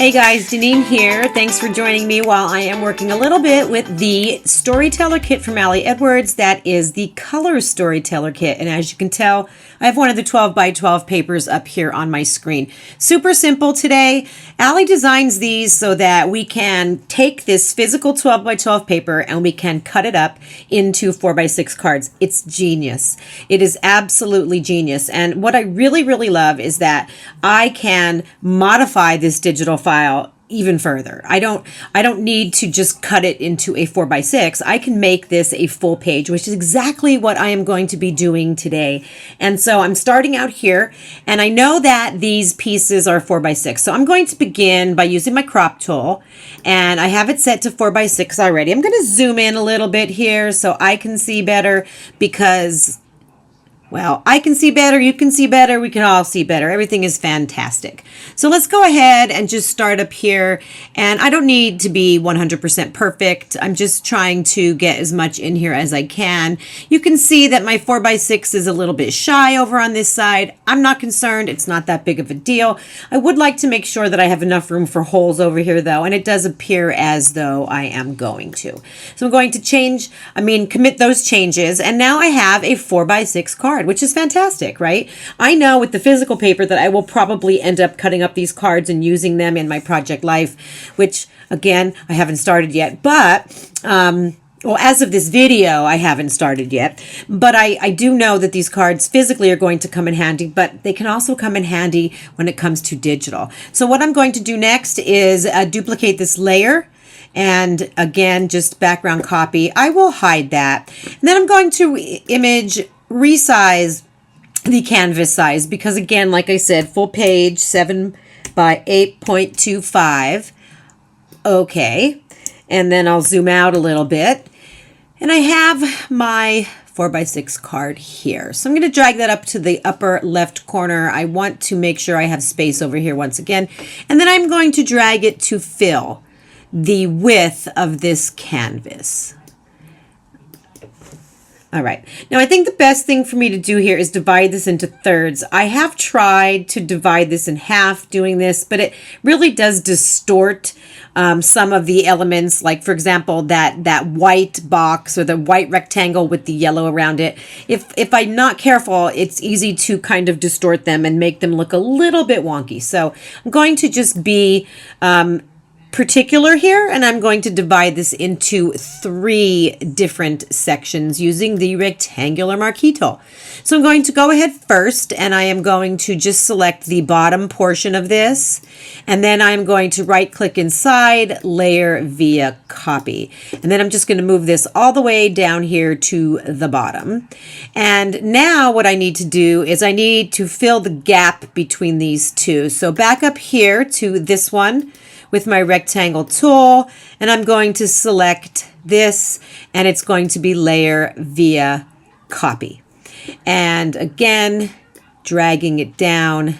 Hey guys, Janine here. Thanks for joining me while I am working a little bit with the Storyteller Kit from Allie Edwards. That is the Colors Storyteller Kit. And as you can tell, I have one of the 12 by 12 papers up here on my screen. Super simple today. Allie designs these so that we can take this physical 12 by 12 paper and we can cut it up into 4 by 6 cards. It's genius. It is absolutely genius. And what I really, really love is that I can modify this digital file even further. I don't need to just cut it into a 4 by 6. I can make this a full page, which is exactly what I am going to be doing today. And so I'm starting out here, and I know that these pieces are 4 by 6. So I'm going to begin by using my crop tool, and I have it set to 4 by 6 already. I'm going to zoom in a little bit here so I can see better because, well, I can see better, you can see better, we can all see better. Everything is fantastic. So let's go ahead and just start up here. And I don't need to be 100% perfect. I'm just trying to get as much in here as I can. You can see that my 4 by 6 is a little bit shy over on this side. I'm not concerned. It's not that big of a deal. I would like to make sure that I have enough room for holes over here though. And it does appear as though I am going to. So I'm going to commit those changes. And now I have a 4 by 6 card, which is fantastic, right? I know with the physical paper that I will probably end up cutting up these cards and using them in my project life, which again, I haven't started yet, but, well, as of this video, I haven't started yet, but I do know that these cards physically are going to come in handy, but they can also come in handy when it comes to digital. So what I'm going to do next is duplicate this layer. And again, just background copy. I will hide that. And then I'm going to resize the canvas size because again, like I said, full page 7 by 8.25. Okay. And then I'll zoom out a little bit. And I have my 4 by 6 card here. So I'm going to drag that up to the upper left corner. I want to make sure I have space over here once again. And then I'm going to drag it to fill the width of this canvas. All right. Now, I think the best thing for me to do here is divide this into thirds. I have tried to divide this in half doing this, but it really does distort some of the elements. Like, for example, that white box or the white rectangle with the yellow around it. If I'm not careful, it's easy to kind of distort them and make them look a little bit wonky. So I'm going to just be particular here, and I'm going to divide this into 3 different sections using the rectangular marquee tool. So I'm going to go ahead first, and I am going to just select the bottom portion of this, and then I'm going to right click inside, layer via copy. And then I'm just going to move this all the way down here to the bottom. And now what I need to do is I need to fill the gap between these two. So back up here to this one with my rectangle tool, and I'm going to select this, and it's going to be layer via copy. And again, dragging it down.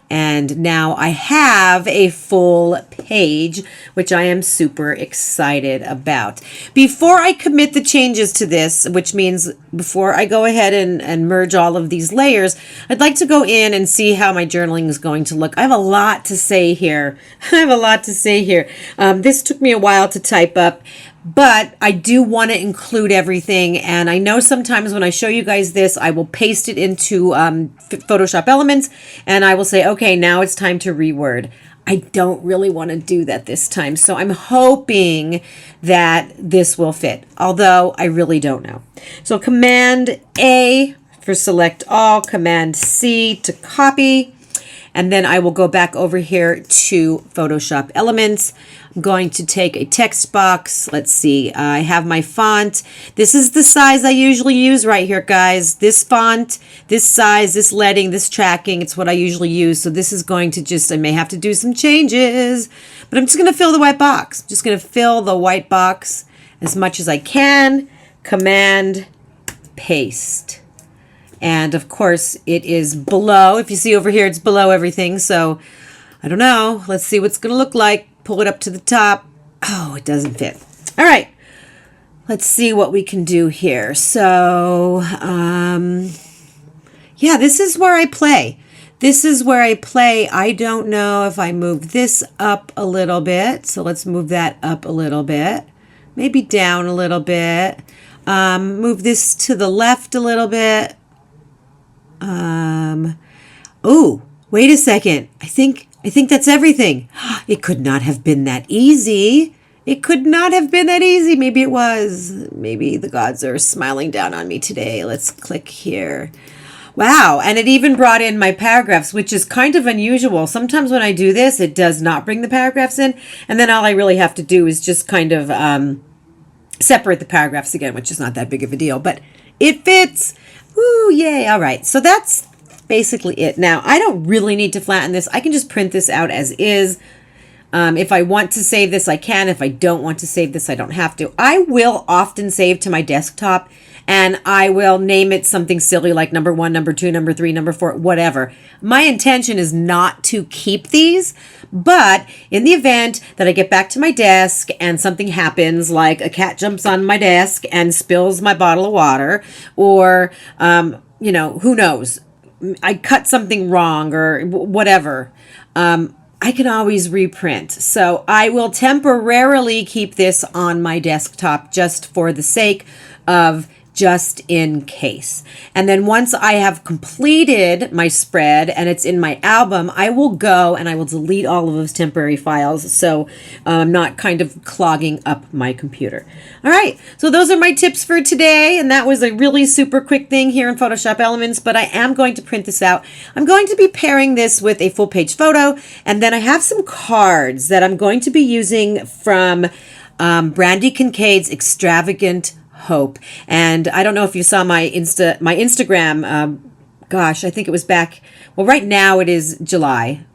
And now I have a full page, which I am super excited about. Before I commit the changes to this, which means before I go ahead and merge all of these layers, I'd like to go in and see how my journaling is going to look. I have a lot to say here. This took me a while to type up, but I do want to include everything. And I know sometimes when I show you guys this, I will paste it into Photoshop Elements, and I will say, okay, now it's time to reword. I don't really want to do that this time. So I'm hoping that this will fit, although I really don't know. So Command A for select all, Command C to copy. And then I will go back over here to Photoshop Elements. I'm going to take a text box. Let's see, I have my font. This is the size I usually use right here, guys. This font, this size, this leading, this tracking, it's what I usually use. So this is going to just, I may have to do some changes, but I'm just going to fill the white box. I'm just going to fill the white box as much as I can. Command, paste. And of course it is below. If you see over here, it's below everything. So I don't know. Let's see what's going to look like. Pull it up to the top. Oh, it doesn't fit. All right. Let's see what we can do here. So, yeah, this is where I play. This is where I play. I don't know if I move this up a little bit. So let's move that up a little bit. Maybe down a little bit. Move this to the left a little bit. Oh, wait a second. I think that's everything. It could not have been that easy. It could not have been that easy. Maybe it was. Maybe the gods are smiling down on me today. Let's click here. Wow, and it even brought in my paragraphs, which is kind of unusual. Sometimes when I do this, it does not bring the paragraphs in, and then all I really have to do is just kind of separate the paragraphs again, which is not that big of a deal, but it fits. Woo, yay. All right, so that's basically it. Now, I don't really need to flatten this. I can just print this out as is. If I want to save this, I can. If I don't want to save this, I don't have to. I will often save to my desktop, and I will name it something silly like number 1, number 2, number 3, number 4, whatever. My intention is not to keep these, but in the event that I get back to my desk and something happens, like a cat jumps on my desk and spills my bottle of water, or, who knows, I cut something wrong or whatever, I can always reprint. So I will temporarily keep this on my desktop just for the sake of just in case. And then once I have completed my spread and it's in my album, I will go and I will delete all of those temporary files so I'm not kind of clogging up my computer. All right, so those are my tips for today, and that was a really super quick thing here in Photoshop Elements, but I am going to print this out. I'm going to be pairing this with a full page photo, and then I have some cards that I'm going to be using from Brandy Kincaid's Extravagant Hope. And I don't know if you saw my Instagram, gosh, I think it was back, well, right now it is July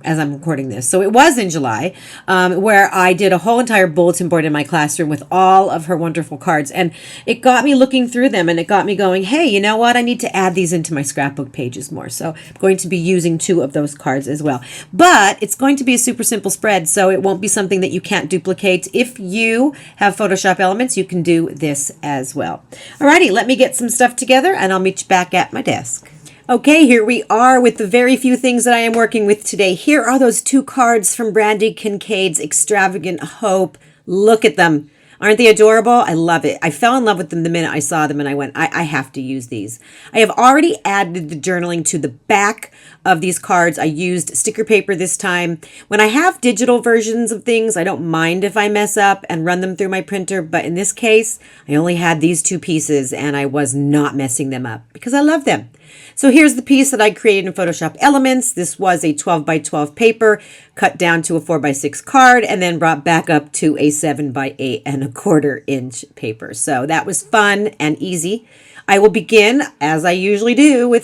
as I'm recording this. So it was in July, where I did a whole entire bulletin board in my classroom with all of her wonderful cards. And it got me looking through them, and it got me going, hey, you know what? I need to add these into my scrapbook pages more. So I'm going to be using 2 of those cards as well. But it's going to be a super simple spread, so it won't be something that you can't duplicate. If you have Photoshop Elements, you can do this as well. Alrighty, let me get some stuff together, and I'll meet you back at my desk. Okay, here we are with the very few things that I am working with today. Here are those 2 cards from Brandy Kincaid's Extravagant Hope. Look at them. Aren't they adorable? I love it. I fell in love with them the minute I saw them, and I went, I have to use these. I have already added the journaling to the back of these cards. I used sticker paper this time. When I have digital versions of things, I don't mind if I mess up and run them through my printer, but in this case, I only had these 2 pieces, and I was not messing them up because I love them. So here's the piece that I created in Photoshop Elements. This was a 12 by 12 paper cut down to a 4 by 6 card and then brought back up to a 7 by 8¼ inch paper. So that was fun and easy. I will begin, as I usually do, with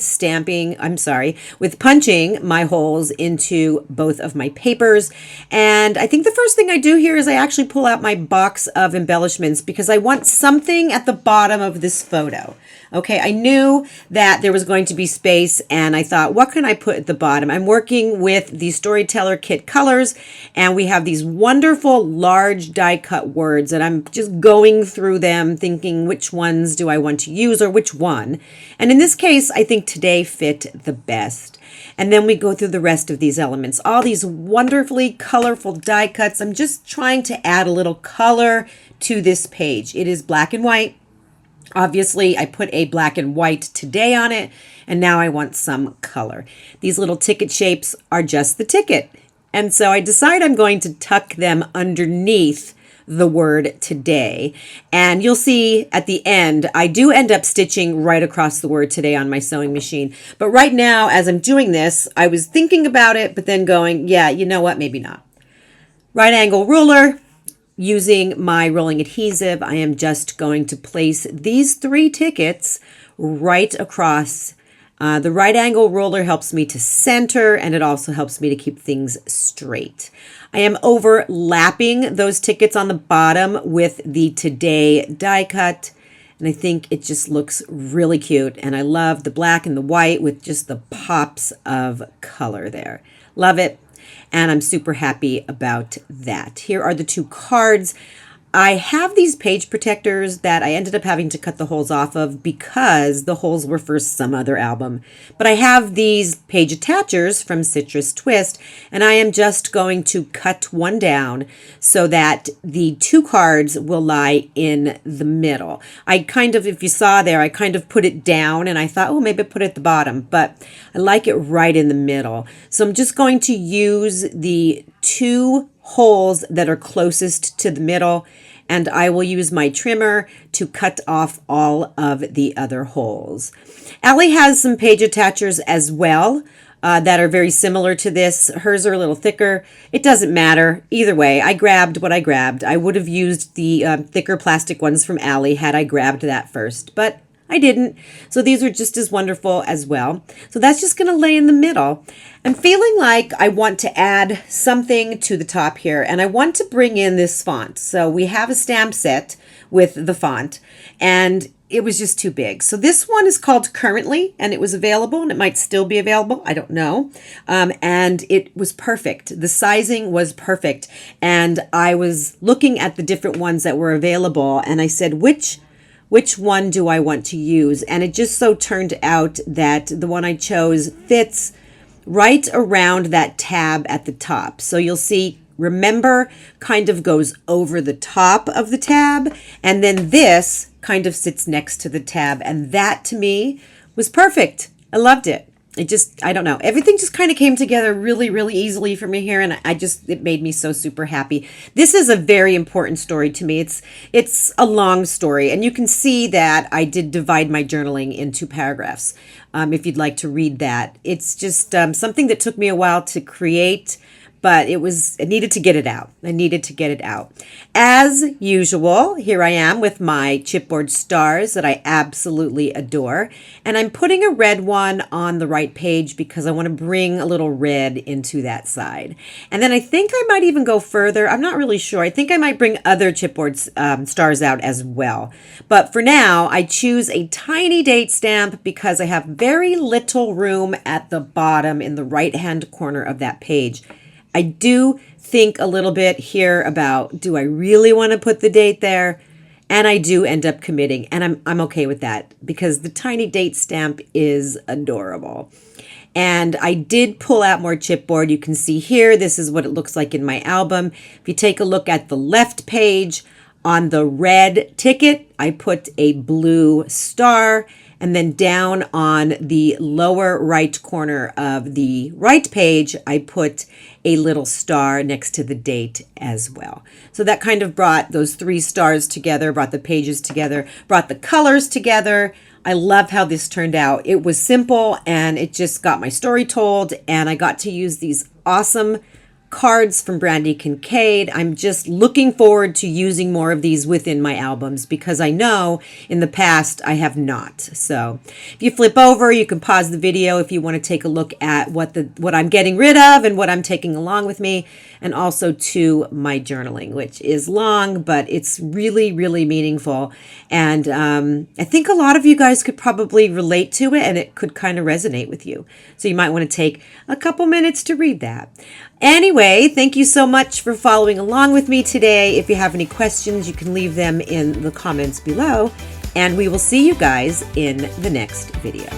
with punching my holes into both of my papers. And I think the first thing I do here is I actually pull out my box of embellishments because I want something at the bottom of this photo. Okay, I knew that there was going to be space, and I thought, what can I put at the bottom? I'm working with the Storyteller Kit Colors, and we have these wonderful large die cut words, and I'm just going through them thinking which ones do I want to use or which one. And in this case, I think today fit the best. And then we go through the rest of these elements, all these wonderfully colorful die cuts. I'm just trying to add a little color to this page. It is black and white. Obviously, I put a black and white today on it, and now I want some color. These little ticket shapes are just the ticket. And so I decide I'm going to tuck them underneath the word today. And you'll see at the end, I do end up stitching right across the word today on my sewing machine. But right now, as I'm doing this, I was thinking about it, but then going, yeah, you know what, maybe not. Right angle ruler. Using my rolling adhesive, I am just going to place these 3 tickets right across. The right angle ruler helps me to center, and it also helps me to keep things straight. I am overlapping those tickets on the bottom with the Today die cut, and I think it just looks really cute. And I love the black and the white with just the pops of color there. Love it. And I'm super happy about that. Here are the 2 cards. I have these page protectors that I ended up having to cut the holes off of because the holes were for some other album. But I have these page attachers from Citrus Twist, and I am just going to cut one down so that the two cards will lie in the middle. I kind of, if you saw there, I kind of put it down and I thought, oh, maybe put it at the bottom, but I like it right in the middle. So I'm just going to use the two holes that are closest to the middle, and I will use my trimmer to cut off all of the other holes. Allie has some page attachers as well that are very similar to this. Hers are a little thicker. It doesn't matter. Either way, I grabbed what I grabbed. I would have used the thicker plastic ones from Allie had I grabbed that first, but I didn't. So these are just as wonderful as well. So that's just going to lay in the middle. I'm feeling like I want to add something to the top here, and I want to bring in this font. So we have a stamp set with the font, and it was just too big. So this one is called Currently, and it was available, and it might still be available. I don't know. And it was perfect. The sizing was perfect. And I was looking at the different ones that were available, and I said, which one do I want to use? And it just so turned out that the one I chose fits right around that tab at the top. So you'll see, remember kind of goes over the top of the tab, and then this kind of sits next to the tab. And that to me was perfect. I loved it. I don't know. Everything just kind of came together really, really easily for me here. And it made me so super happy. This is a very important story to me. It's a long story. And you can see that I did divide my journaling into paragraphs. If you'd like to read that. It's just something that took me a while to create, but it needed to get it out. I needed to get it out. As usual, here I am with my chipboard stars that I absolutely adore. And I'm putting a red one on the right page because I want to bring a little red into that side. And then I think I might even go further. I'm not really sure. I think I might bring other chipboard stars out as well. But for now, I choose a tiny date stamp because I have very little room at the bottom in the right-hand corner of that page. I do think a little bit here about, do I really want to put the date there? And I do end up committing, and I'm okay with that because the tiny date stamp is adorable. And I did pull out more chipboard. You can see here, this is what it looks like in my album. If you take a look at the left page, on the red ticket, I put a blue star. And then down on the lower right corner of the right page, I put a little star next to the date as well. So that kind of brought those three stars together, brought the pages together, brought the colors together. I love how this turned out. It was simple and it just got my story told, and I got to use these awesome cards from Brandy Kincaid. I'm just looking forward to using more of these within my albums because I know in the past I have not. So if you flip over, you can pause the video if you want to take a look at what I'm getting rid of and what I'm taking along with me, and also to my journaling, which is long, but it's really, really meaningful. And I think a lot of you guys could probably relate to it, and it could kind of resonate with you. So you might want to take a couple minutes to read that. Anyway, thank you so much for following along with me today. If you have any questions, you can leave them in the comments below, and we will see you guys in the next video.